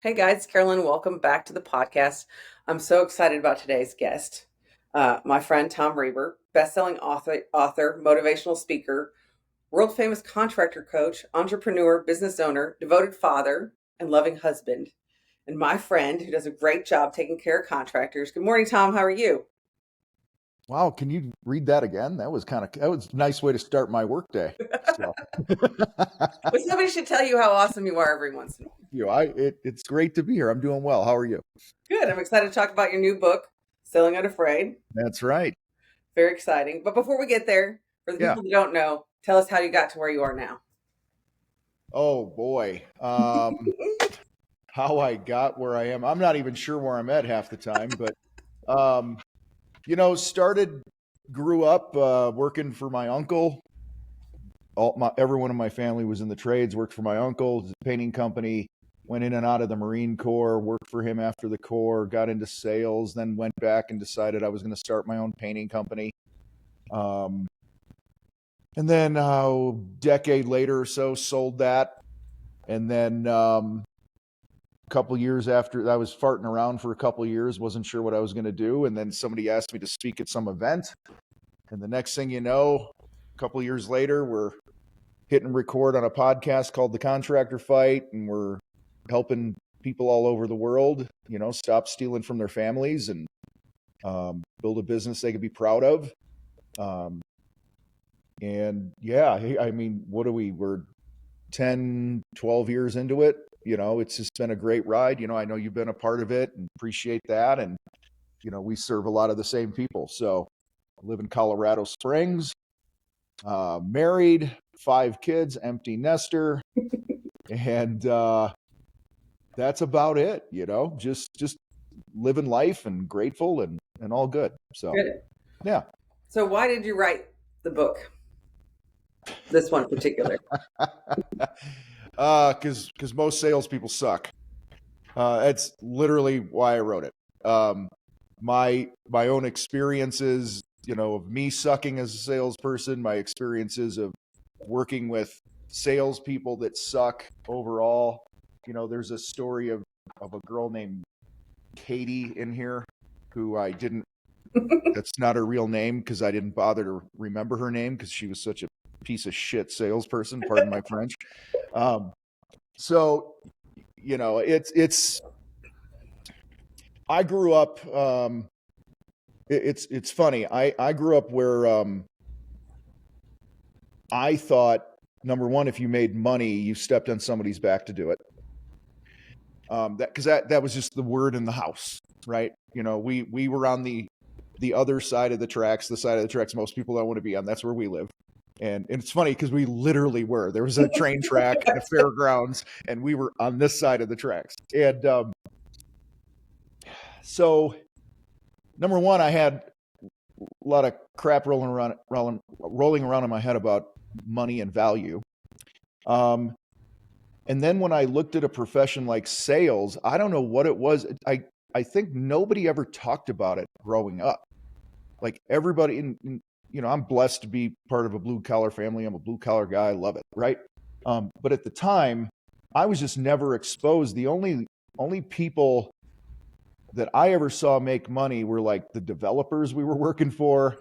Hey guys, Carolyn, welcome back to the podcast. I'm so excited about today's guest, my friend Tom Reber, best-selling author, motivational speaker, world famous contractor coach, entrepreneur, business owner, devoted father, and loving husband, and my friend who does a great job taking care of contractors. Good morning, Tom. How are you? Wow, can you read that again? That was a nice way to start my workday. So, Well, somebody should tell you how awesome you are every once in a while. it's great to be here. I'm doing well. How are you? Good. I'm excited to talk about your new book, Selling Unafraid. That's right. Very exciting. But before we get there, for the Yeah. people that don't know, tell us how you got to where you are now. Oh boy. How I got where I am. I'm not even sure where I'm at half the time, but um, started grew up working for my uncle. Everyone in my family was in the trades, worked for my uncle, his painting company, went in and out of the Marine Corps, worked for him after the Corps, got into sales, then went back and decided I was going to start my own painting company. Um, and then a decade later or so, sold that. And then a couple years after, I was farting around for a couple years, wasn't sure what I was going to do. And then somebody asked me to speak at some event. And the next thing you know, a couple years later, we're hitting record on a podcast called The Contractor Fight, and we're helping people all over the world, stop stealing from their families and build a business they could be proud of. And yeah, I mean, we're 10, 12 years into it. It's just been a great ride. I know you've been a part of it and appreciate that. And, we serve a lot of the same people. So I live in Colorado Springs, married, 5 kids, empty nester. And that's about it, just living life and grateful and all good. So, Good. yeah. So, why did you write the book? This one in particular. Because most salespeople suck. That's literally why I wrote it. My own experiences, of me sucking as a salesperson, my experiences of working with salespeople that suck overall. There's a story of a girl named Katie in here who I didn't. That's not her real name because I didn't bother to remember her name because she was such a piece of shit salesperson. Pardon my French. So it's. I grew up. It's funny. I grew up where I thought, number one, if you made money, you stepped on somebody's back to do it. That was just the word in the house, right? We were on the other side of the tracks, the side of the tracks most people don't want to be on. That's where we live. And it's funny because we literally were. There was a train track and a fairgrounds, and we were on this side of the tracks. And so, number one, I had a lot of crap rolling around in my head about money and value. And then when I looked at a profession like sales, I don't know what it was. I think nobody ever talked about it growing up. Like everybody I'm blessed to be part of a blue collar family. I'm a blue collar guy. I love it. Right. But at the time I was just never exposed. The only people that I ever saw make money were like the developers we were working for,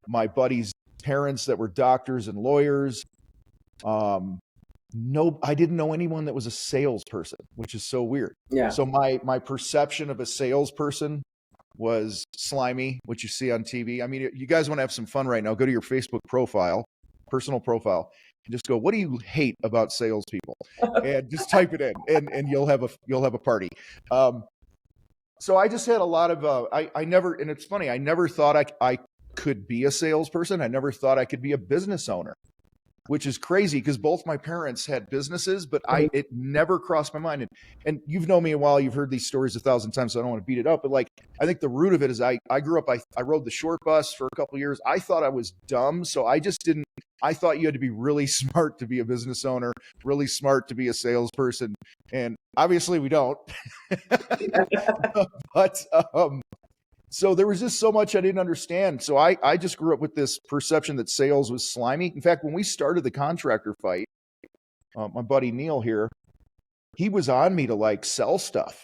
my buddies' parents that were doctors and lawyers. No, I didn't know anyone that was a salesperson, which is so weird. Yeah. So my perception of a salesperson was slimy, what you see on TV. I mean, you guys want to have some fun right now, go to your Facebook profile, personal profile, and just go, what do you hate about salespeople? And just type it in and you'll have a party. So I just had a lot of, I never, and it's funny, I never thought I could be a salesperson. I never thought I could be a business owner, which is crazy because both my parents had businesses, but it never crossed my mind. And you've known me a while, you've heard these stories 1,000 times, so I don't want to beat it up. But like, I think the root of it is I grew up, I rode the short bus for a couple of years. I thought I was dumb. So I thought you had to be really smart to be a business owner, really smart to be a salesperson. And obviously we don't. But so there was just so much I didn't understand. So I just grew up with this perception that sales was slimy. In fact, when we started the Contractor Fight, my buddy Neil here, he was on me to like sell stuff.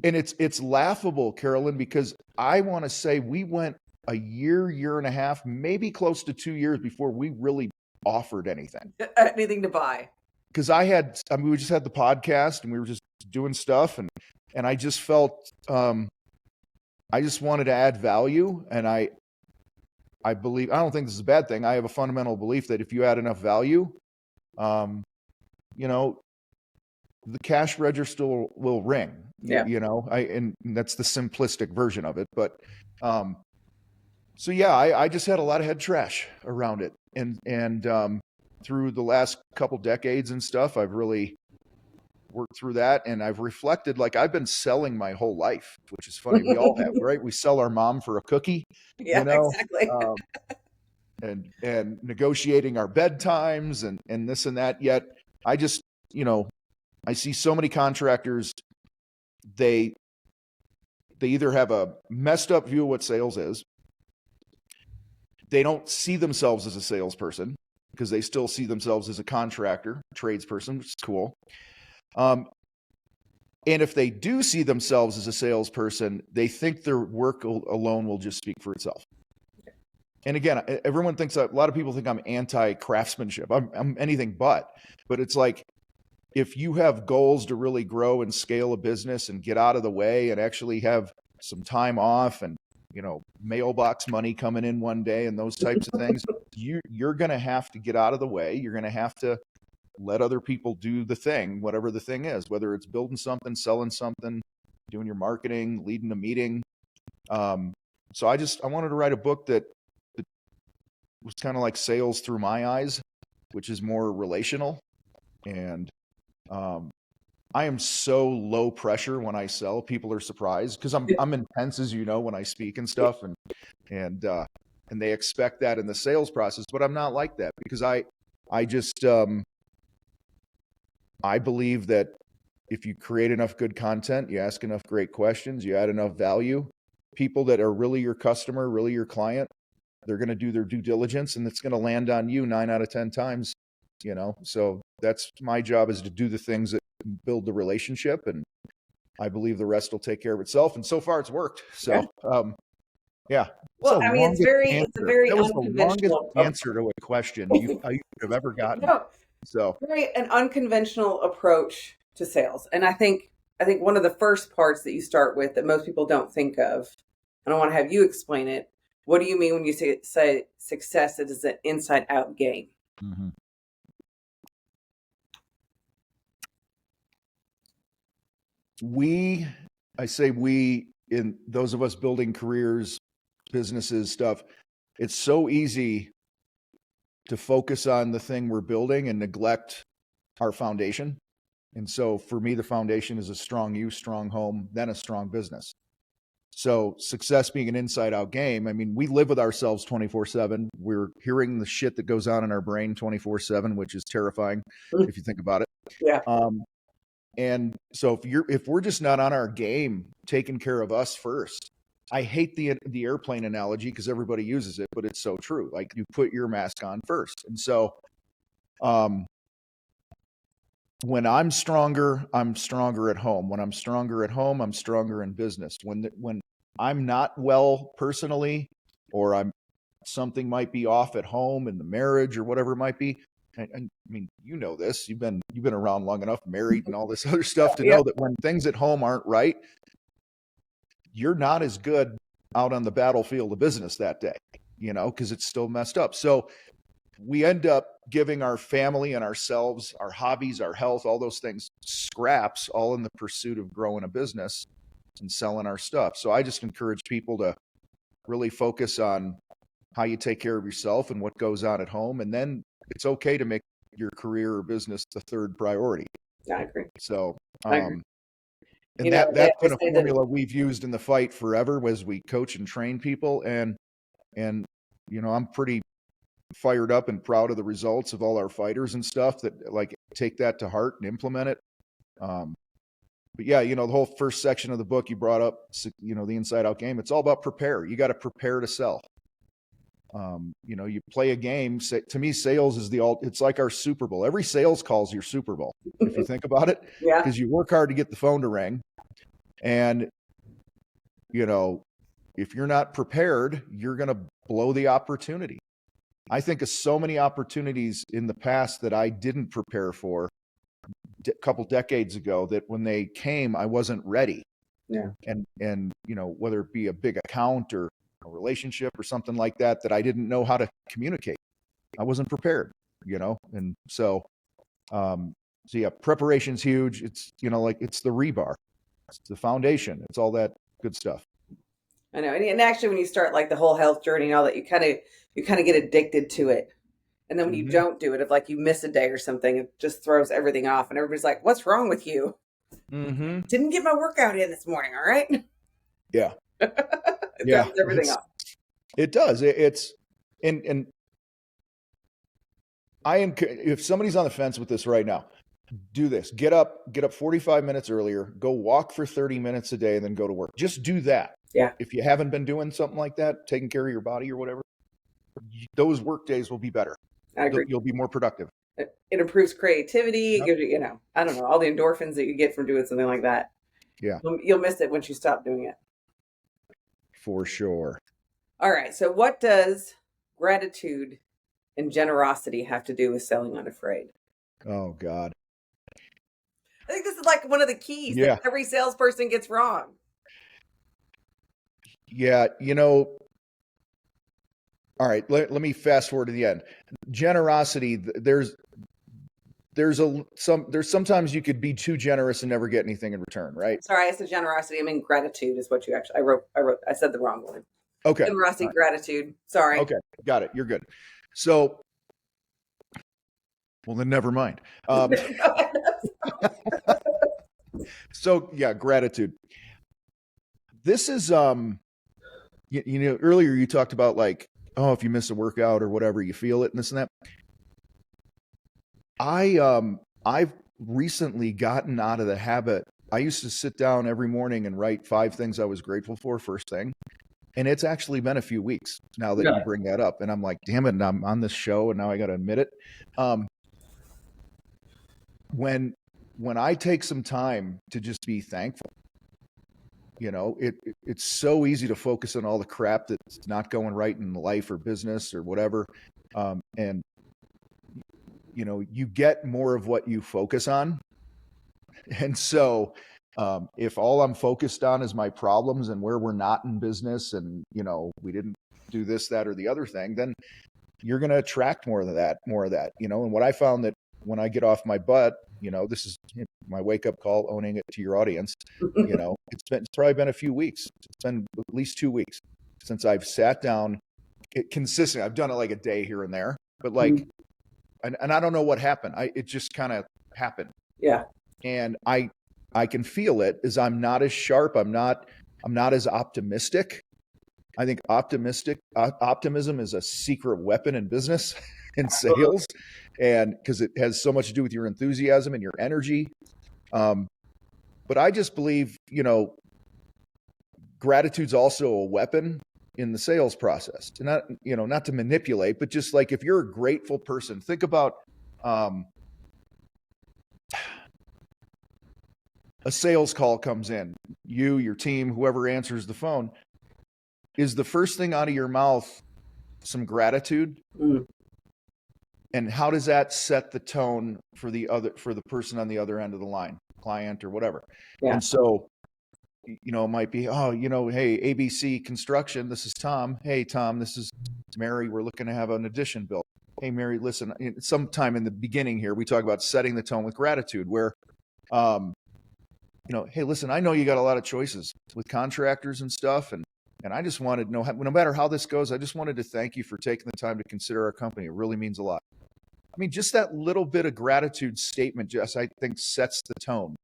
And it's laughable, Carolyn, because I want to say we went a year and a half, maybe close to 2 years before we really offered anything. Anything to buy. Because we just had the podcast and we were just doing stuff, and I just felt I just wanted to add value, and I believe, I don't think this is a bad thing. I have a fundamental belief that if you add enough value, you know, the cash register will ring. Yeah. You know, and that's the simplistic version of it. But so yeah, I just had a lot of head trash around it, and through the last couple decades and stuff, I've really worked through that, and I've reflected, like, I've been selling my whole life, which is funny. We all have, right? We sell our mom for a cookie, Yeah, you know, exactly. and negotiating our bedtimes and this and that. Yet I just, you know, I see so many contractors, they either have a messed up view of what sales is, they don't see themselves as a salesperson because they still see themselves as a contractor, tradesperson, which is cool. And if they do see themselves as a salesperson, they think their work alone will just speak for itself. And again, everyone thinks, a lot of people think I'm anti-craftsmanship. I'm anything but it's like, if you have goals to really grow and scale a business and get out of the way and actually have some time off and, you know, mailbox money coming in one day and those types of things, you're going to have to get out of the way. You're going to have to let other people do the thing, whatever the thing is, whether it's building something, selling something, doing your marketing, leading a meeting. So I wanted to write a book that was kind of like sales through my eyes, which is more relational. And I am so low pressure when I sell. People are surprised because I'm intense, as you know, when I speak and stuff, and they expect that in the sales process, but I'm not like that, because I just I believe that if you create enough good content, you ask enough great questions, you add enough value, people that are really your customer, really your client, they're going to do their due diligence, and it's going to land on you 9 out of 10 times, you know? So that's my job, is to do the things that build the relationship. And I believe the rest will take care of itself. And so far it's worked. So, yeah. Well, I mean, it's a very That was the longest unconventional answer to a question you have ever gotten. No, So very an unconventional approach to sales. And I think one of the first parts that you start with that most people don't think of, and I want to have you explain it. What do you mean when you say success is an inside out game? Mm-hmm. I say we, in those of us building careers, businesses, stuff, it's so easy to focus on the thing we're building and neglect our foundation. And so for me, the foundation is a strong you, strong home, then a strong business. So success being an inside out game, I mean, we live with ourselves 24/7. We're hearing the shit that goes on in our brain 24/7, which is terrifying if you think about it. Yeah. And so if we're just not on our game, taking care of us first. I hate the airplane analogy because everybody uses it, but it's so true. Like, you put your mask on first. And so when I'm stronger at home. When I'm stronger at home, I'm stronger in business. When I'm not well personally, or something might be off at home in the marriage or whatever it might be. I mean, you know this. You've been around long enough, married and all this other stuff, to know that when things at home aren't right, you're not as good out on the battlefield of business that day, you know, because it's still messed up. So we end up giving our family and ourselves, our hobbies, our health, all those things, scraps, all in the pursuit of growing a business and selling our stuff. So I just encourage people to really focus on how you take care of yourself and what goes on at home. And then it's okay to make your career or business the third priority. I agree. So, I agree. and that's been a formula we've used in the fight forever, as we coach and train people. And, you know, I'm pretty fired up and proud of the results of all our fighters and stuff that, like, take that to heart and implement it. But yeah, you know, the whole first section of the book you brought up, you know, the inside out game, it's all about prepare. You got to prepare to sell. You play a game. To me, sales is it's like our Super Bowl. Every sales call is your Super Bowl, if you think about it, Yeah. because you work hard to get the phone to ring. And, if you're not prepared, you're going to blow the opportunity. I think of so many opportunities in the past that I didn't prepare for a couple decades ago, that when they came, I wasn't ready. Yeah. And whether it be a big account or a relationship or something like that, that I didn't know how to communicate. I wasn't prepared, and so yeah, preparation's huge. It's, it's the rebar, it's the foundation, it's all that good stuff. I know. And actually, when you start like the whole health journey and all that, you kind of get addicted to it. And then when you don't do it, if like you miss a day or something, it just throws everything off. And everybody's like, what's wrong with you? Didn't get my workout in this morning. All right. Yeah. It throws everything off. It does. And if somebody's on the fence with this right now, do this. Get up 45 minutes earlier, go walk for 30 minutes a day, and then go to work. Just do that. Yeah. If you haven't been doing something like that, taking care of your body or whatever, those work days will be better. I agree. You'll be more productive. It improves creativity. It gives you, I don't know, all the endorphins that you get from doing something like that. Yeah. You'll miss it once you stop doing it. For sure. All right. So what does gratitude and generosity have to do with selling Unafraid? Oh, God. I think this is like one of the keys that every salesperson gets wrong. Yeah. All right, let me fast forward to the end. Generosity, there's sometimes you could be too generous and never get anything in return, right? Sorry, I said generosity. I mean gratitude is what you actually. I said the wrong one. Okay. Generosity, gratitude. Sorry. Okay, got it. You're good. So, well, then never mind. So yeah, gratitude. This is earlier you talked about like, oh, if you miss a workout or whatever, you feel it and this and that. I've recently gotten out of the habit. I used to sit down every morning and write 5 things I was grateful for first thing. And it's actually been a few weeks now that you bring that up. And I'm like, damn it, and I'm on this show and now I got to admit it. When I take some time to just be thankful, it's so easy to focus on all the crap that's not going right in life or business or whatever. And you get more of what you focus on. And so if all I'm focused on is my problems and where we're not in business and, we didn't do this, that, or the other thing, then you're going to attract more of that. And what I found that when I get off my butt, this is my wake up call, owning it to your audience. It's probably been a few weeks. It's been at least 2 weeks since I've sat down consistently. I've done it like a day here and there, but like, and I don't know what happened. It just kind of happened. Yeah. And I can feel it as I'm not as sharp. I'm not as optimistic. I think optimism is a secret weapon in business and sales, and because it has so much to do with your enthusiasm and your energy. But I just believe, gratitude's also a weapon in the sales process. And not to manipulate, but just like if you're a grateful person, think about a sales call comes in, your team, whoever answers the phone, is the first thing out of your mouth some gratitude? And how does that set the tone for the person on the other end of the line, client or whatever? Yeah. And so, it might be, hey, ABC Construction, this is Tom. Hey, Tom, this is Mary. We're looking to have an addition built. Hey, Mary, listen, sometime in the beginning here, we talk about setting the tone with gratitude where, hey, listen, I know you got a lot of choices with contractors and stuff. And I just wanted to know, no matter how this goes, I just wanted to thank you for taking the time to consider our company. It really means a lot. I mean, just that little bit of gratitude statement, I think sets the tone.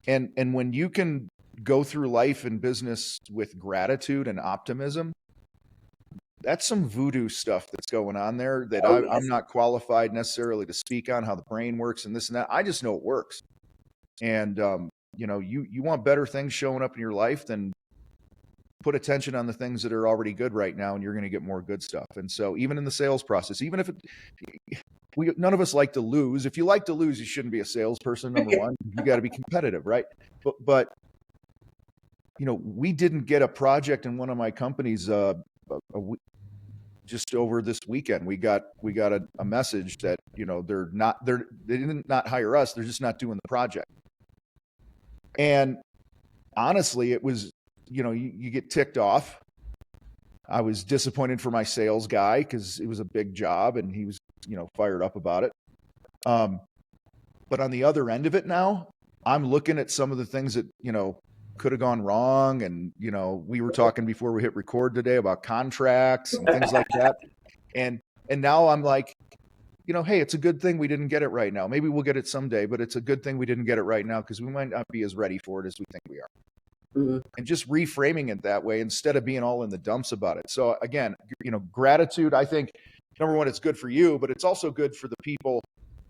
And when you can go through life and business with gratitude and optimism, that's some voodoo stuff that's going on there that I'm not qualified necessarily to speak on how the brain works and this and that. I just know it works. And, you want better things showing up in your life, then put attention on the things that are already good right now, and you're going to get more good stuff. And so even in the sales process, even if none of us like to lose. If you like to lose, you shouldn't be a salesperson. Number one, you got to be competitive, right? But we didn't get a project in one of my companies just over this weekend. We got a message that they didn't not hire us. They're just not doing the project. And honestly, it was you get ticked off. I was disappointed for my sales guy because it was a big job and he was fired up about it. But on the other end of it now, I'm looking at some of the things that could have gone wrong, and we were talking before we hit record today about contracts and things like that, and now I'm like, hey, it's a good thing we didn't get it right now. Maybe we'll get it someday, but it's a good thing we didn't get it right now because we might not be as ready for it as we think we are. Mm-hmm. And just reframing it that way instead of being all in the dumps about it. So again, gratitude, I think, number one, it's good for you, but it's also good for the people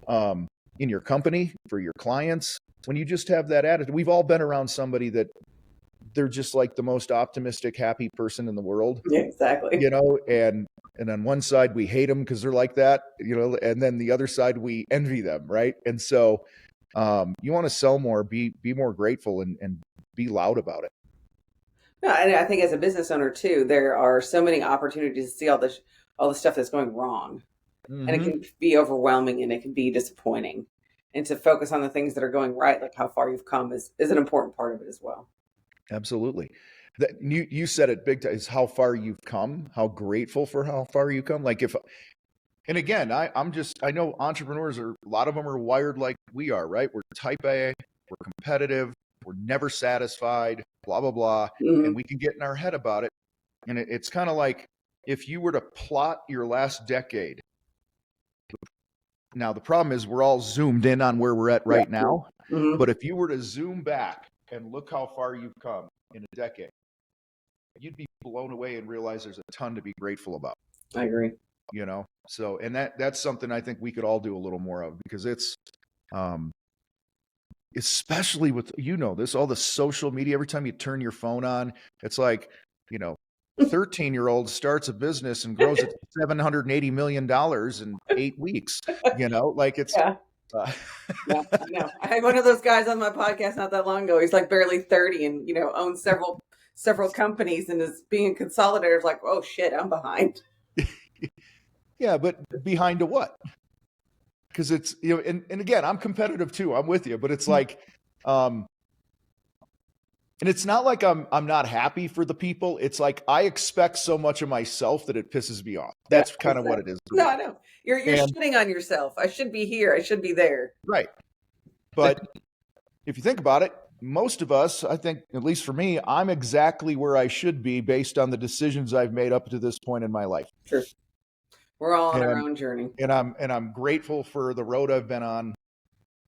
in your company, for your clients. When you just have that attitude, we've all been around somebody that they're just like the most optimistic, happy person in the world. Yeah, exactly. And on one side we hate them because they're like that, and then the other side we envy them, right? And so you want to sell more, be more grateful, and be loud about it. No, and I think as a business owner too, there are so many opportunities to see all the stuff that's going wrong, mm-hmm. and it can be overwhelming and it can be disappointing. And to focus on the things that are going right, like how far you've come, is an important part of it as well. Absolutely. You said it big time, is how far you've come, how grateful for how far you come. Like and again, I know entrepreneurs a lot of them are wired like we are, right? We're type A, we're competitive, we're never satisfied, blah, blah, blah. Mm-hmm. And we can get in our head about it. And it's kind of like if you were to plot your last decade. Now, the problem is we're all zoomed in on where we're at right now. Mm-hmm. But if you were to zoom back and look how far you've come in a decade, you'd be blown away and realize there's a ton to be grateful about. I agree. So, and that's something I think we could all do a little more of, because it's, especially with, this, all the social media, every time you turn your phone on, it's like, 13-year-old starts a business and grows at $780 million in 8 weeks, like it's, yeah. Yeah, I know. I had one of those guys on my podcast not that long ago. He's like barely 30 and, owns several companies and is being consolidated. Like, oh shit, I'm behind. Yeah. But behind to what? Because it's, and again, I'm competitive too. I'm with you, but it's like, and it's not like I'm not happy for the people. It's like I expect so much of myself that it pisses me off. That's kind of what it is. No, I know. You're shitting on yourself. I should be here. I should be there. Right. But if you think about it, most of us, I think, at least for me, I'm exactly where I should be based on the decisions I've made up to this point in my life. Sure. We're all on our own journey. And I'm grateful for the road I've been on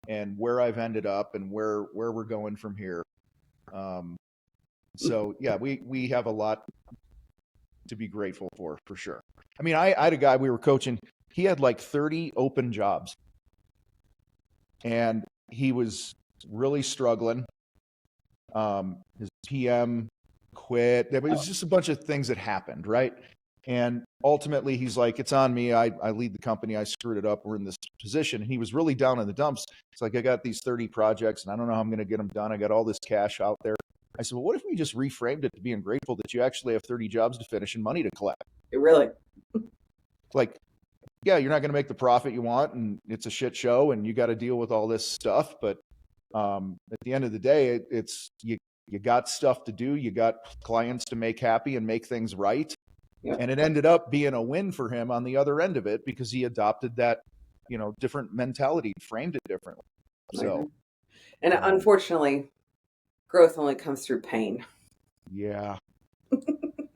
and where I've ended up and where we're going from here. So yeah, we have a lot to be grateful for sure. I mean, I had a guy we were coaching, he had like 30 open jobs and he was really struggling. His PM quit. There was just a bunch of things that happened, right? And ultimately he's like, it's on me. I lead the company. I screwed it up. We're in this position. And he was really down in the dumps. It's like, I got these 30 projects and I don't know how I'm going to get them done. I got all this cash out there. I said, well, what if we just reframed it to being grateful that you actually have 30 jobs to finish and money to collect? Really? Like, yeah, you're not going to make the profit you want and it's a shit show and you got to deal with all this stuff. But at the end of the day, it's you got stuff to do. You got clients to make happy and make things right. Yeah. And it ended up being a win for him on the other end of it because he adopted that, different mentality, framed it differently. So, and unfortunately, growth only comes through pain. Yeah.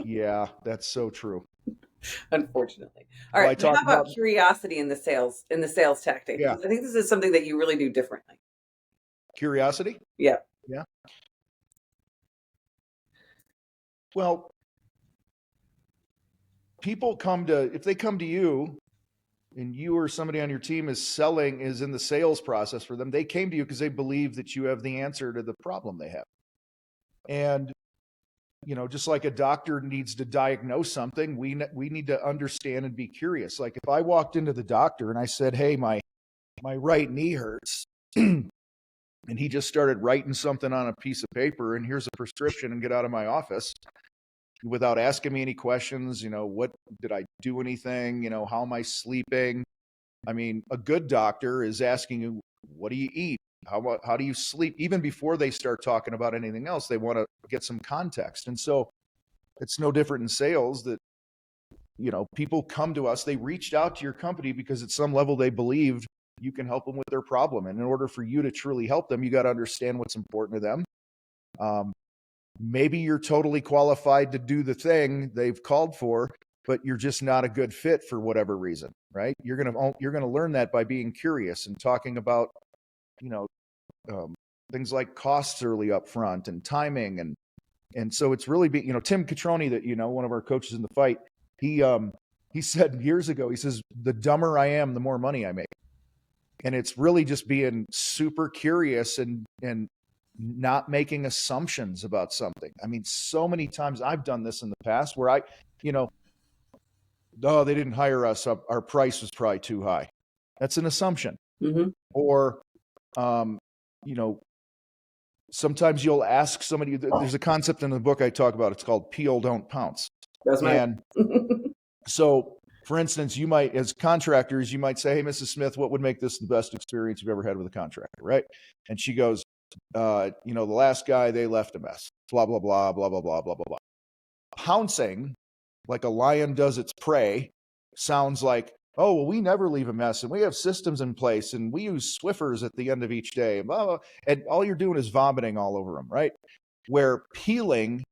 Yeah, that's so true. Unfortunately. All right. How about curiosity in the sales tactic? Yeah. I think this is something that you really do differently. Curiosity? Yeah. Yeah. Well, people if they come to you and you or somebody on your team is in the sales process for them, they came to you because they believe that you have the answer to the problem they have. And just like a doctor needs to diagnose something, we need to understand and be curious. Like if I walked into the doctor and I said, hey, my right knee hurts, and he just started writing something on a piece of paper and here's a prescription and get out of my office without asking me any questions, what did I do anything, how am I sleeping? I mean, a good doctor is asking you, what do you eat? How do you sleep? Even before they start talking about anything else, they want to get some context. And so it's no different in sales that, people come to us, they reached out to your company because at some level they believed you can help them with their problem. And in order for you to truly help them, you got to understand what's important to them. Maybe you're totally qualified to do the thing they've called for, but you're just not a good fit for whatever reason, right? You're going to learn that by being curious and talking about, things like costs early up front and timing. And so it's really Tim Catroni, that, one of our coaches in the fight, he said years ago, he says, the dumber I am, the more money I make. And it's really just being super curious and not making assumptions about something. I mean, so many times I've done this in the past where oh, they didn't hire us. Our price was probably too high. That's an assumption. Mm-hmm. Or, sometimes you'll ask somebody, there's a concept in the book I talk about, it's called peel, don't pounce. That's and so, for instance, you might, as contractors, you might say, hey, Mrs. Smith, what would make this the best experience you've ever had with a contractor, right? And she goes, the last guy, they left a mess, blah, blah, blah, blah, blah, blah, blah, blah, blah. Pouncing, like a lion does its prey, sounds like, oh, well, we never leave a mess, and we have systems in place, and we use Swiffers at the end of each day, blah, blah, and all you're doing is vomiting all over them, right? Where peeling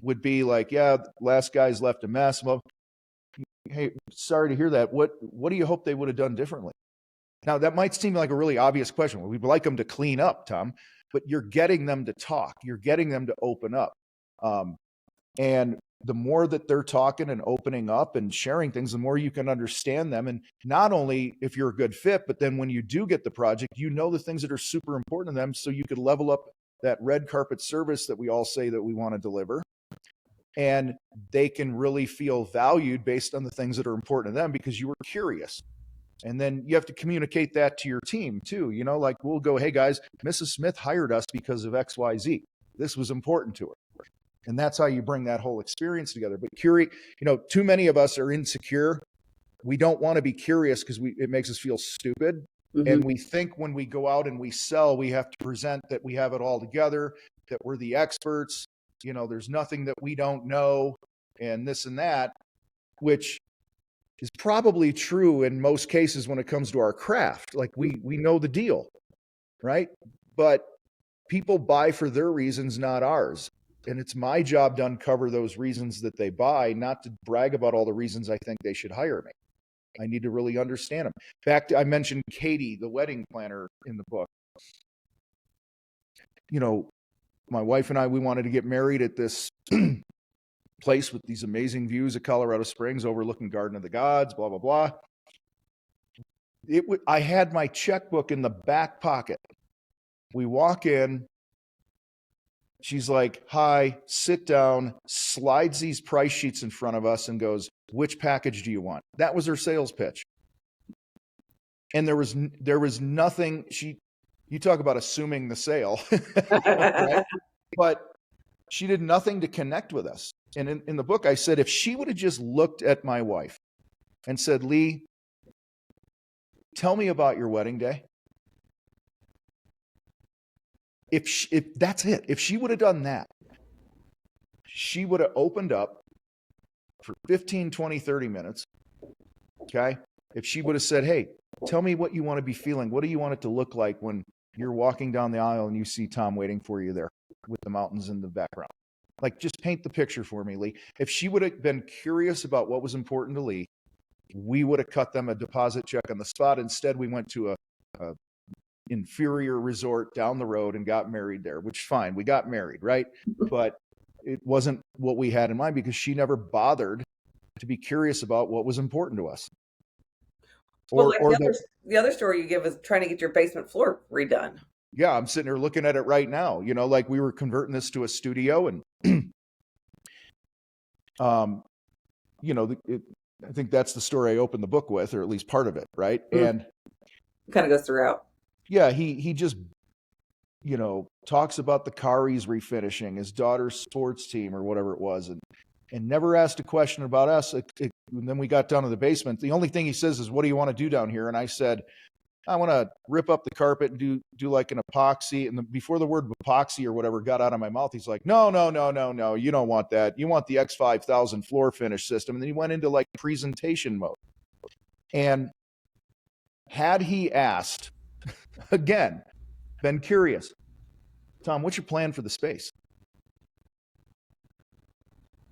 would be like, yeah, last guy's left a mess. Well, hey, sorry to hear that. What do you hope they would have done differently? Now, that might seem like a really obvious question. Well, we'd like them to clean up, Tom, but you're getting them to talk. You're getting them to open up. And the more that they're talking and opening up and sharing things, the more you can understand them. And not only if you're a good fit, but then when you do get the project, the things that are super important to them so you could level up that red carpet service that we all say that we want to deliver. And they can really feel valued based on the things that are important to them because you were curious. And then you have to communicate that to your team too. Like we'll go, hey guys, Mrs. Smith hired us because of XYZ. This was important to her. And that's how you bring that whole experience together. But too many of us are insecure. We don't want to be curious because it makes us feel stupid. Mm-hmm. And we think when we go out and we sell, we have to present that we have it all together, that we're the experts. There's nothing that we don't know and this and that, which is probably true in most cases when it comes to our craft. Like we know the deal, right? But people buy for their reasons, not ours. And it's my job to uncover those reasons that they buy, not to brag about all the reasons I think they should hire me. I need to really understand them. In fact, I mentioned Katie, the wedding planner in the book. My wife and I, we wanted to get married at this place with these amazing views of Colorado Springs overlooking Garden of the Gods, blah, blah, blah. I had my checkbook in the back pocket. We walk in. She's like, hi, sit down, slides these price sheets in front of us and goes, which package do you want? That was her sales pitch. And there was nothing, you talk about assuming the sale, right? But she did nothing to connect with us. And in the book, I said, if she would have just looked at my wife and said, Lee, tell me about your wedding day. If that's it, if she would have done that, she would have opened up for 15, 20, 30 minutes. Okay. If she would have said, hey, tell me what you want to be feeling. What do you want it to look like when you're walking down the aisle and you see Tom waiting for you there with the mountains in the background? Like, just paint the picture for me, Lee. If she would have been curious about what was important to Lee, we would have cut them a deposit check on the spot. Instead, we went to a inferior resort down the road and got married there, which fine. We got married, right? But it wasn't what we had in mind because she never bothered to be curious about what was important to us. The other story you give is trying to get your basement floor redone. Yeah, I'm sitting here looking at it right now. Like we were converting this to a studio and you know, I think that's the story I opened the book with, or at least part of it, right? And kind of goes throughout. yeah, he just, you know, talks about the car he's refinishing, his daughter's sports team or whatever it was, and never asked a question about us. And then we got down to the basement. The only thing he says is, "What do you want to do down here?" And I said, "I want to rip up the carpet and do like an epoxy." And before the word epoxy or whatever got out of my mouth, he's like, "No, no, no, no, no. You don't want that. You want the X5000 floor finish system." And then he went into like presentation mode. And had he asked, again, been curious, "Tom, what's your plan for the space?"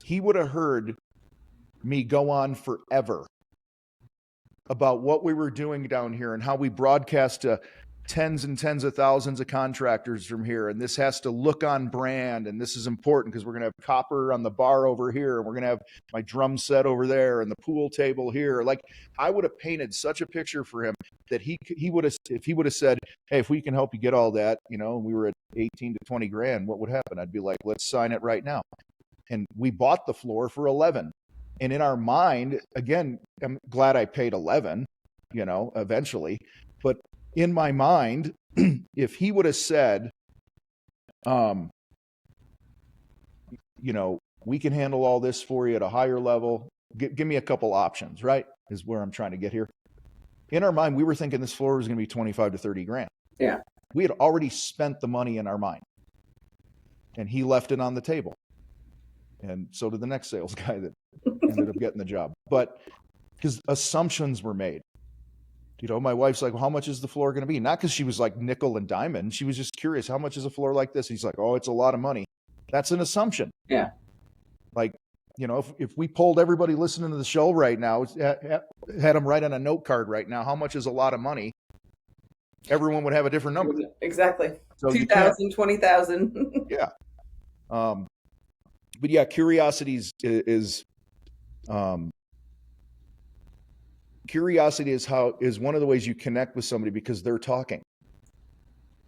He would have heard me go on forever about what we were doing down here and how we broadcast to tens and tens of thousands of contractors from here. And this has to look on brand. And this is important because we're going to have copper on the bar over here. And we're going to have my drum set over there and the pool table here. Like, I would have painted such a picture for him that he would have, if he would have said, "Hey, if we can help you get all that, you know, we were at 18 to 20 grand, what would happen?" I'd be like, "Let's sign it right now." And we bought the floor for 11. And in our mind, again, I'm glad I paid 11, you know, eventually. But in my mind, if he would have said, you know, "We can handle all this for you at a higher level. Give me a couple options," right? Is where I'm trying to get here. In our mind, we were thinking this floor was going to be 25 to 30 grand. Yeah. We had already spent the money in our mind. And he left it on the table. And so did the next sales guy that ended up getting the job. But because assumptions were made. You know, my wife's like, "Well, how much is the floor going to be?" Not because she was like nickel and diamond. She was just curious, "How much is a floor like this?" He's like, "Oh, it's a lot of money." That's an assumption. Yeah. Like, you know, if we polled everybody listening to the show right now, had them write on a note card right now, "How much is a lot of money?" Everyone would have a different number. Exactly. So 2,000, 20,000. Yeah. But yeah, curiosity is one of the ways you connect with somebody, because they're talking,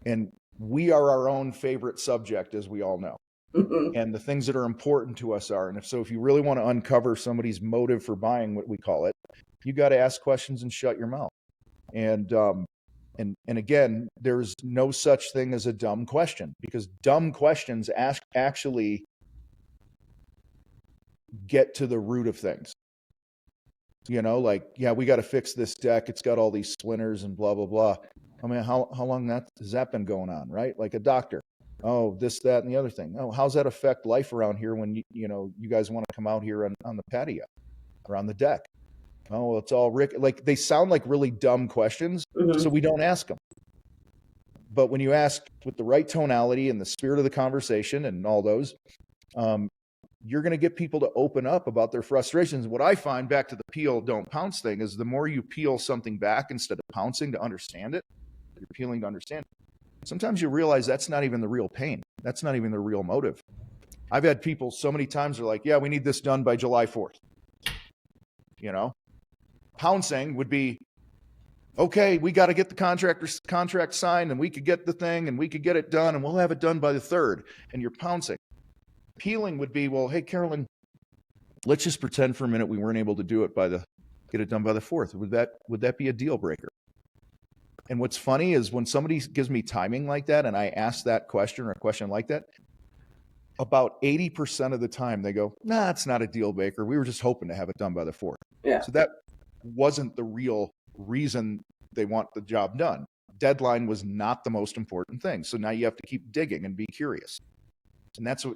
and we are our own favorite subject, as we all know. And the things that are important to us are, and if you really want to uncover somebody's motive for buying, what we call it, you got to ask questions and shut your mouth. And again, there's no such thing as a dumb question, because dumb questions actually get to the root of things. You know, like, "Yeah, we got to fix this deck. It's got all these splinters and blah, blah, blah." I mean, how long has that been going on, right? Like a doctor. "Oh, this, that, and the other thing. Oh, how's that affect life around here when you guys want to come out here on the patio or on the deck?" "Oh, well, it's all Rick." Like, they sound like really dumb questions, so we don't ask them. But when you ask with the right tonality and the spirit of the conversation and all those, you're going to get people to open up about their frustrations. What I find, back to the peel, don't pounce thing, is the more you peel something back instead of pouncing to understand it, you're peeling to understand it. Sometimes you realize that's not even the real pain. That's not even the real motive. I've had people so many times they're like, "Yeah, we need this done by July 4th. You know, pouncing would be, "Okay, we got to get the contract signed, and we could get the thing, and we could get it done, and we'll have it done by the 3rd. And you're pouncing. Peeling would be, "Well, hey, Carolyn, let's just pretend for a minute we weren't able to get it done by the 4th. Would that be a deal breaker?" And what's funny is when somebody gives me timing like that, and I ask that question or a question like that, about 80% of the time they go, "Nah, it's not a deal breaker. We were just hoping to have it done by the 4th. Yeah. So that wasn't the real reason they want the job done. Deadline was not the most important thing. So now you have to keep digging and be curious. And that's what,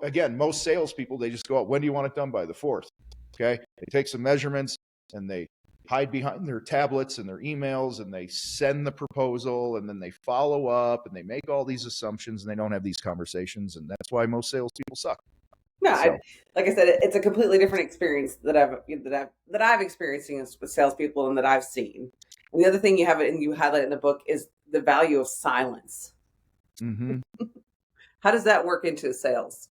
again, most salespeople, they just go out, "When do you want it done by?" The 4th. Okay. They take some measurements and they hide behind their tablets and their emails, and they send the proposal, and then they follow up, and they make all these assumptions, and they don't have these conversations. And that's why most salespeople suck. No, So, like I said, it's a completely different experience that I've experienced with salespeople and that I've seen. And the other thing you have it and you highlight in the book is the value of silence. How does that work into sales?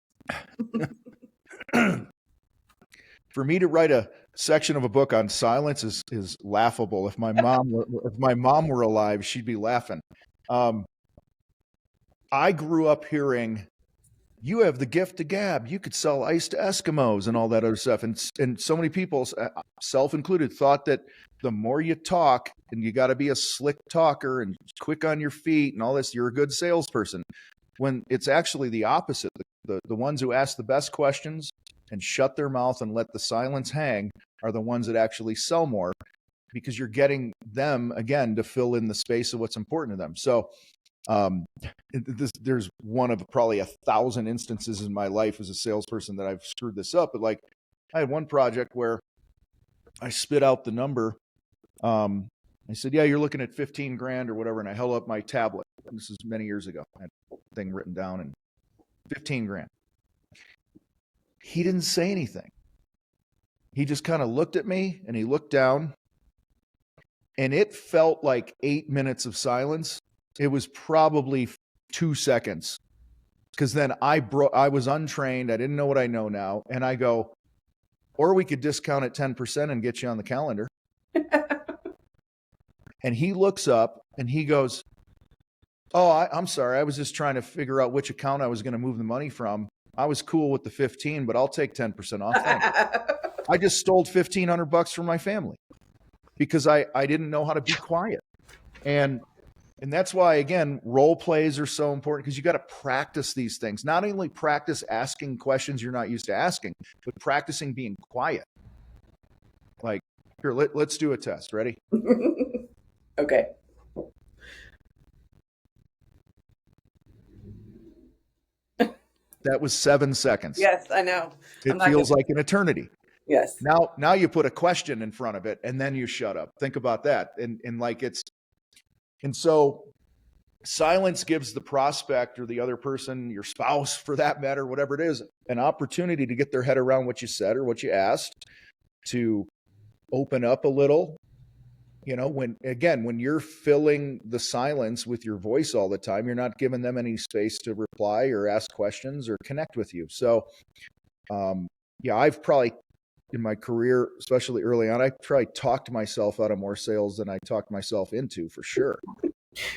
For me to write a section of a book on silence is laughable. If my mom were alive, she'd be laughing. I grew up hearing you have the gift of gab. You could sell ice to Eskimos and all that other stuff. And so many people, self included, thought that the more you talk, and you got to be a slick talker and quick on your feet and all this, you're a good salesperson. When it's actually the opposite. The ones who ask the best questions and shut their mouth and let the silence hang are the ones that actually sell more, because you're getting them, again, to fill in the space of what's important to them. So there's one of probably 1,000 instances in my life as a salesperson that I've screwed this up. But like, I had one project where I spit out the number. I said, yeah, you're looking at 15 grand or whatever. And I held up my tablet. And this is many years ago. I had a thing written down, and 15 grand. He didn't say anything. He just kind of looked at me, and he looked down, and it felt like 8 minutes of silence. It was probably 2 seconds, because then I was untrained. I didn't know what I know now. And I go, or we could discount it 10% and get you on the calendar. And he looks up and he goes, oh, I'm sorry. I was just trying to figure out which account I was going to move the money from. I was cool with the 15, but I'll take 10% off. Thank you. I just stole $1,500 from my family because I didn't know how to be quiet. And that's why, again, role plays are so important, because you got to practice these things. Not only practice asking questions you're not used to asking, but practicing being quiet. Like, here, let's do a test. Ready? Okay. That was 7 seconds. Yes, I know. It feels like an eternity. Yes. Now you put a question in front of it, and then you shut up. Think about that. And like and so silence gives the prospect or the other person, your spouse for that matter, whatever it is, an opportunity to get their head around what you said or what you asked, to open up a little. You know, when you're filling the silence with your voice all the time, you're not giving them any space to reply or ask questions or connect with you. So, yeah, I've probably, in my career, especially early on, I probably talked myself out of more sales than I talked myself into, for sure.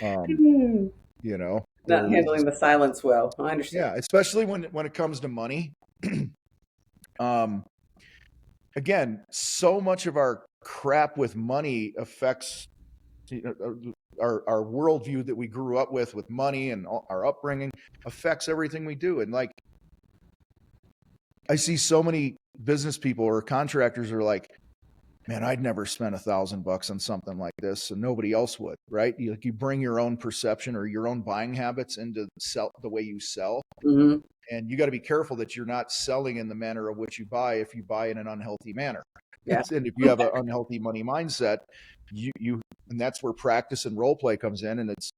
You know, not handling the silence well. I understand. Yeah, especially when it comes to money. Again, so much of our crap with money affects our worldview that we grew up with money, and our upbringing affects everything we do. And like, I see so many business people or contractors are like, man, I'd never spend $1,000 on something like this, and nobody else would, right? You bring your own perception or your own buying habits into the way you sell. Mm-hmm. And you got to be careful that you're not selling in the manner of which you buy, if you buy in an unhealthy manner. Yeah. And if you have an unhealthy money mindset, and that's where practice and role play comes in. And it's,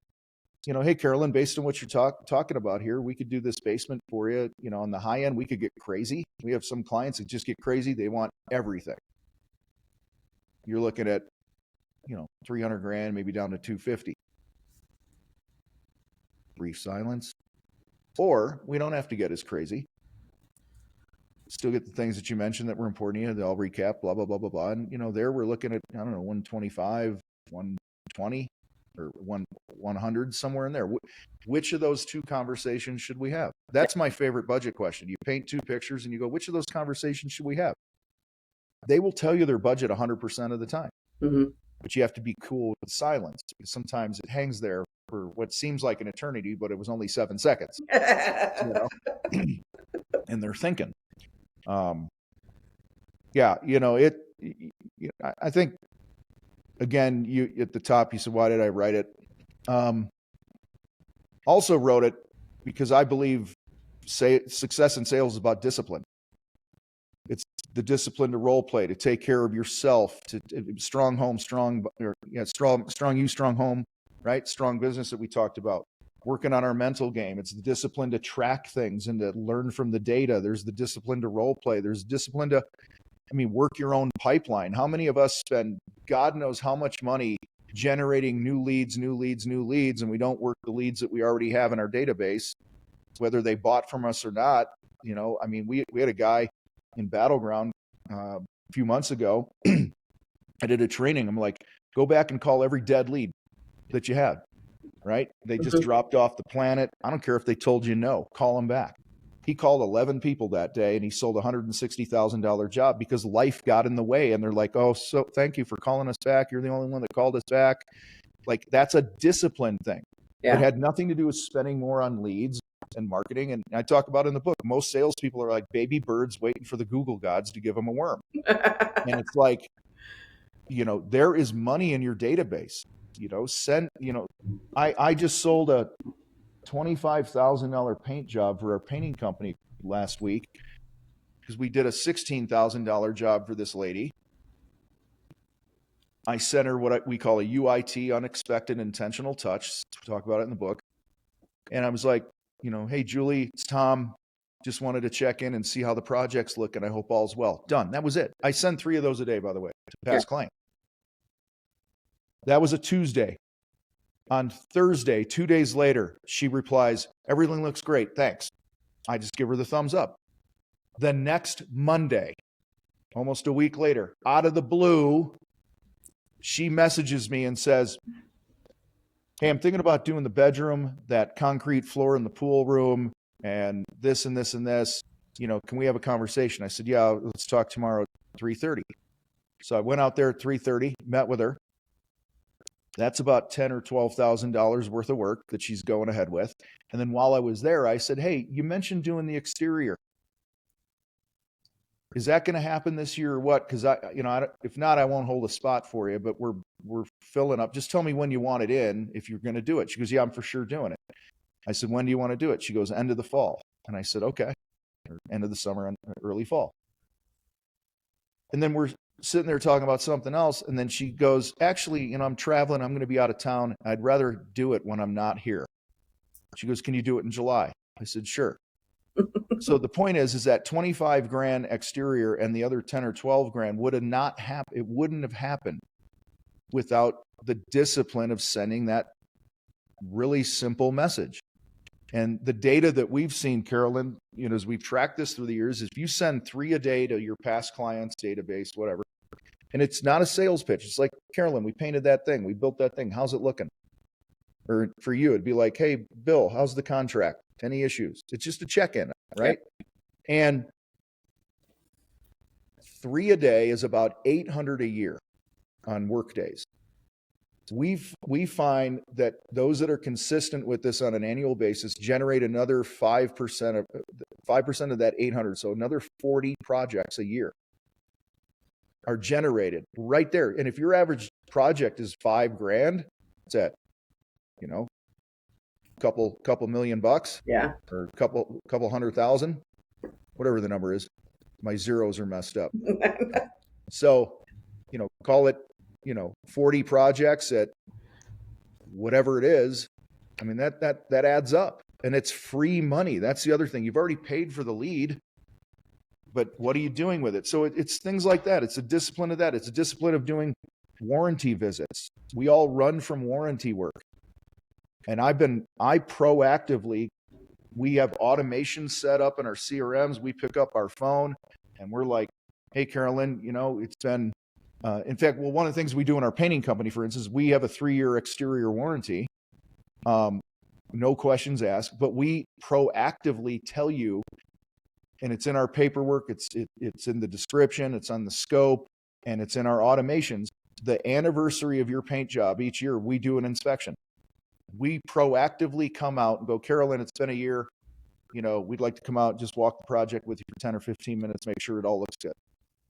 hey, Carolyn, based on what you're talking about here, we could do this basement for you. On the high end, we could get crazy. We have some clients that just get crazy. They want everything. You're looking at, 300 grand, maybe down to 250. Brief silence. Or we don't have to get as crazy. Still get the things that you mentioned that were important to you. They'll recap, blah, blah, blah, blah, blah. And, there we're looking at, 125, 120, or 100, somewhere in there. Which of those two conversations should we have? That's my favorite budget question. You paint two pictures and you go, which of those conversations should we have? They will tell you their budget 100% of the time. Mm-hmm. But you have to be cool with silence, because sometimes it hangs there for what seems like an eternity, but it was only 7 seconds. And they're thinking. Yeah, I think, again, you at the top, you said, why did I write it? Also wrote it because I believe success in sales is about discipline. It's the discipline to role play, to take care of yourself, to strong home, strong you, strong home, right? Strong business that we talked about. Working on our mental game. It's the discipline to track things and to learn from the data. There's the discipline to role play. There's discipline to, work your own pipeline. How many of us spend God knows how much money generating new leads, and we don't work the leads that we already have in our database, whether they bought from us or not? We had a guy in Battleground a few months ago. I did a training. I'm like, go back and call every dead lead that you had, right? They just dropped off the planet. I don't care if they told you no, call them back. He called 11 people that day and he sold a $160,000 job because life got in the way. And they're like, oh, so thank you for calling us back. You're the only one that called us back. Like, that's a discipline thing. Yeah. It had nothing to do with spending more on leads and marketing. And I talk about in the book, most salespeople are like baby birds waiting for the Google gods to give them a worm. And it's like, there is money in your database. I just sold a $25,000 paint job for our painting company last week because we did a $16,000 job for this lady. I sent her what we call a UIT, unexpected intentional touch. Talk about it in the book. And I was like, hey, Julie, it's Tom. Just wanted to check in and see how the project's looking. I hope all's well. Done. That was it. I send 3 of those a day, by the way, to past client. That was a Tuesday. On Thursday, 2 days later, she replies, everything looks great. Thanks. I just give her the thumbs up. The next Monday, almost a week later, out of the blue, she messages me and says, hey, I'm thinking about doing the bedroom, that concrete floor in the pool room, and this and this and this. Can we have a conversation? I said, yeah, let's talk tomorrow at 3:30. So I went out there at 3:30, met with her. That's about $10,000 or $12,000 worth of work that she's going ahead with. And then while I was there, I said, hey, you mentioned doing the exterior. Is that going to happen this year or what? Because if not, I won't hold a spot for you, but we're filling up. Just tell me when you want it in if you're going to do it. She goes, yeah, I'm for sure doing it. I said, when do you want to do it? She goes, end of the fall. And I said, okay, or end of the summer and early fall. And then we're sitting there talking about something else. And then she goes, actually, I'm traveling. I'm going to be out of town. I'd rather do it when I'm not here. She goes, can you do it in July? I said, sure. So the point is that 25 grand exterior and the other 10 or 12 grand would have not happened. It wouldn't have happened without the discipline of sending that really simple message. And the data that we've seen, Carolyn, as we've tracked this through the years, is if you send 3 a day to your past clients database, whatever, and it's not a sales pitch. It's like, Carolyn, we painted that thing. We built that thing. How's it looking? Or for you, it'd be like, hey, Bill, how's the contract? Any issues? It's just a check-in, right? Yep. And 3 a day is about 800 a year on work days. We find that those that are consistent with this on an annual basis generate another 5% of that 800. So another 40 projects a year are generated right there. And if your average project is $5 grand, it's at, couple million bucks, or couple 100,000, whatever the number is. My zeros are messed up. So, call it, 40 projects at whatever it is. I mean, that adds up, and it's free money. That's the other thing. You've already paid for the lead, but what are you doing with it? So it's things like that. It's a discipline of that. It's a discipline of doing warranty visits. We all run from warranty work. And I proactively, we have automation set up in our CRMs. We pick up our phone and we're like, hey, Carolyn, it's been, in fact, one of the things we do in our painting company, for instance, we have a 3-year exterior warranty. No questions asked, but we proactively tell you, and it's in our paperwork, it's in the description, it's on the scope, and it's in our automations. The anniversary of your paint job each year, we do an inspection. We proactively come out and go, Carolyn, it's been a year. We'd like to come out and just walk the project with you for 10 or 15 minutes, make sure it all looks good.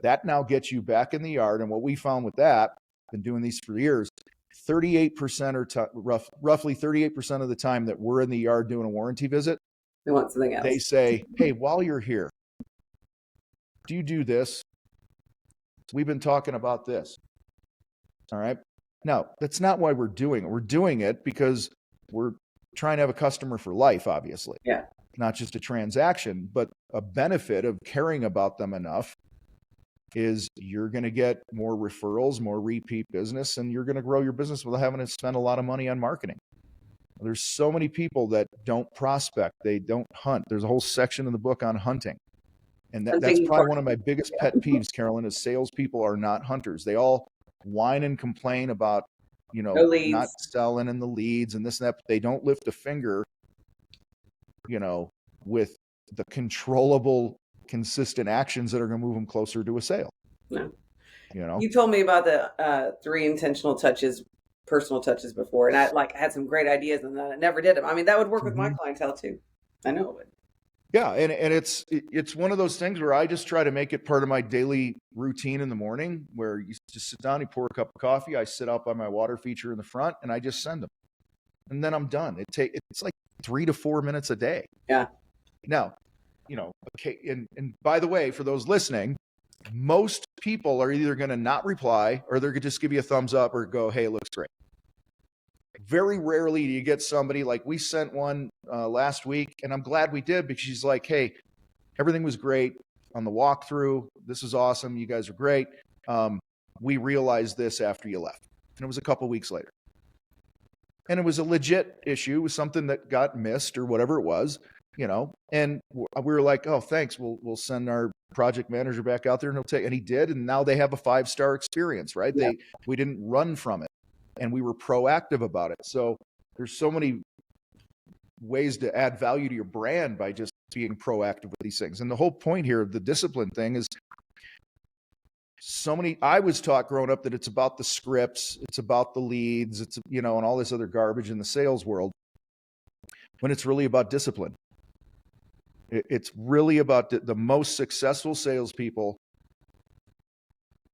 That now gets you back in the yard. And what we found with that, been doing these for years, 38% or roughly 38% of the time that we're in the yard doing a warranty visit, they want something else. They say, hey, while you're here, do you do this? We've been talking about this. All right. Now, that's not why we're doing it. We're doing it because we're trying to have a customer for life, obviously. Yeah. Not just a transaction, but a benefit of caring about them enough is you're going to get more referrals, more repeat business, and you're going to grow your business without having to spend a lot of money on marketing. There's so many people that don't prospect. They don't hunt. There's a whole section in the book on hunting. And that's probably one of my biggest pet peeves, Carolyn, is salespeople are not hunters. They all whine and complain about, not selling and the leads and this and that, but they don't lift a finger, with the controllable, consistent actions that are going to move them closer to a sale. No. You know, You told me about the 3 intentional touches, personal touches before, and I had some great ideas, and I never did them. I mean, that would work with my clientele too. I know it would. Yeah, and it's one of those things where I just try to make it part of my daily routine in the morning, where you just sit down, you pour a cup of coffee, I sit out by my water feature in the front, and I just send them, and then I'm done. It's like 3 to 4 minutes a day. Yeah. Now, okay, and by the way, for those listening, most people are either going to not reply or they're going to just give you a thumbs up or go, "Hey, it looks great." Very rarely do you get somebody like we sent one last week, and I'm glad we did, because she's like, "Hey, everything was great on the walkthrough. This is awesome. You guys are great. We realized this after you left." And it was a couple weeks later. And it was a legit issue. It was something that got missed or whatever it was, and we were like, "Oh, thanks. We'll send our project manager back out there and and he did. And now they have a 5-star experience, right? Yeah. We didn't run from it, and we were proactive about it. So there's so many ways to add value to your brand by just being proactive with these things. And the whole point here of the discipline thing is I was taught growing up that it's about the scripts, it's about the leads, it's, and all this other garbage in the sales world, when it's really about discipline. It's really about the most successful salespeople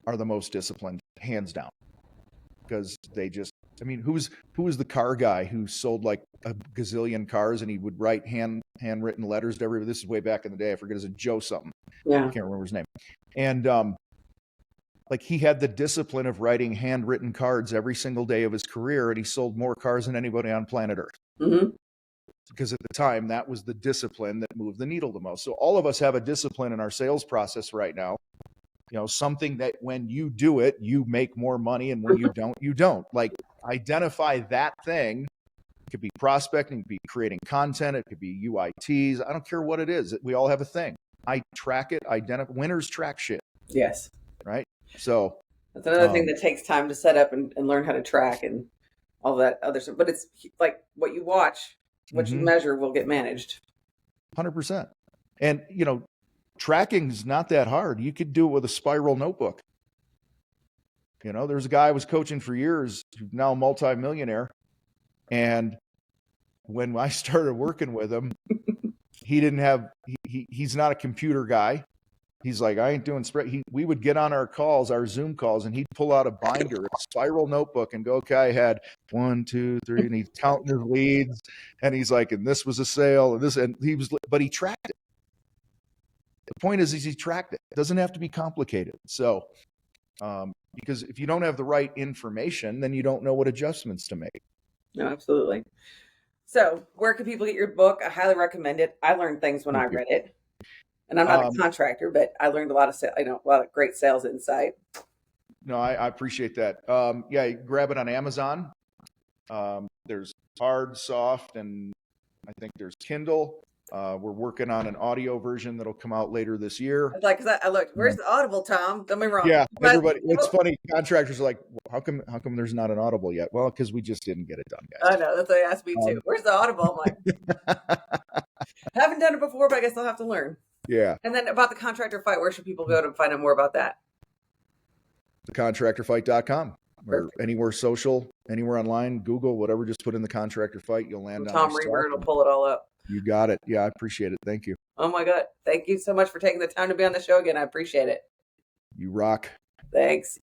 are the most disciplined, hands down, because they just, who was the car guy who sold like a gazillion cars, and he would write handwritten letters to everybody? This is way back in the day. I forget, is it Joe something? Yeah. I can't remember his name. And like, he had the discipline of writing handwritten cards every single day of his career, and he sold more cars than anybody on planet Earth. Mm-hmm. Because at the time, that was the discipline that moved the needle the most. So all of us have a discipline in our sales process right now. Something that when you do it, you make more money, and when you don't, you don't. Like, identify that thing. It could be prospecting, it could be creating content, it could be UITs. I don't care what it is. We all have a thing. I track it, identify. Winners track shit. Yes. Right? So that's another thing that takes time to set up and learn how to track and all that other stuff. But it's like what you watch, what you measure will get managed. 100%. And, tracking is not that hard. You could do it with a spiral notebook. There's a guy I was coaching for years who's now a multimillionaire. And when I started working with him, he's not a computer guy. He's like, "I ain't doing spread." We would get on our Zoom calls, and he'd pull out a binder, a spiral notebook, and go, "Okay, I had 1, 2, 3," and he's counting his leads, and he's like, "And this was a sale, and but he tracked it." The point is he tracked it. It doesn't have to be complicated. So, because if you don't have the right information, then you don't know what adjustments to make. No, absolutely. So, where can people get your book? I highly recommend it. I learned things when I read it. And I'm not a contractor, but I learned a lot of great sales insight. No, I appreciate that. Yeah, you grab it on Amazon. There's hard, soft, and I think there's Kindle. We're working on an audio version that'll come out later this year. Because I looked, where's the Audible, Tom? Don't be wrong. Yeah, everybody. It's funny. Contractors are like, "How come there's not an Audible yet?" Well, because we just didn't get it done, guys. I know, that's what they asked me too. Where's the Audible? I'm like, haven't done it before, but I guess I'll have to learn. Yeah. And then about the contractor fight, where should people go to find out more about that? thecontractorfight.com, or anywhere social, anywhere online, Google, whatever, just put in the contractor fight, you'll land on Tom Reber will pull it all up. You got it. Yeah, I appreciate it. Thank you. Oh my God. Thank you so much for taking the time to be on the show again. I appreciate it. You rock. Thanks.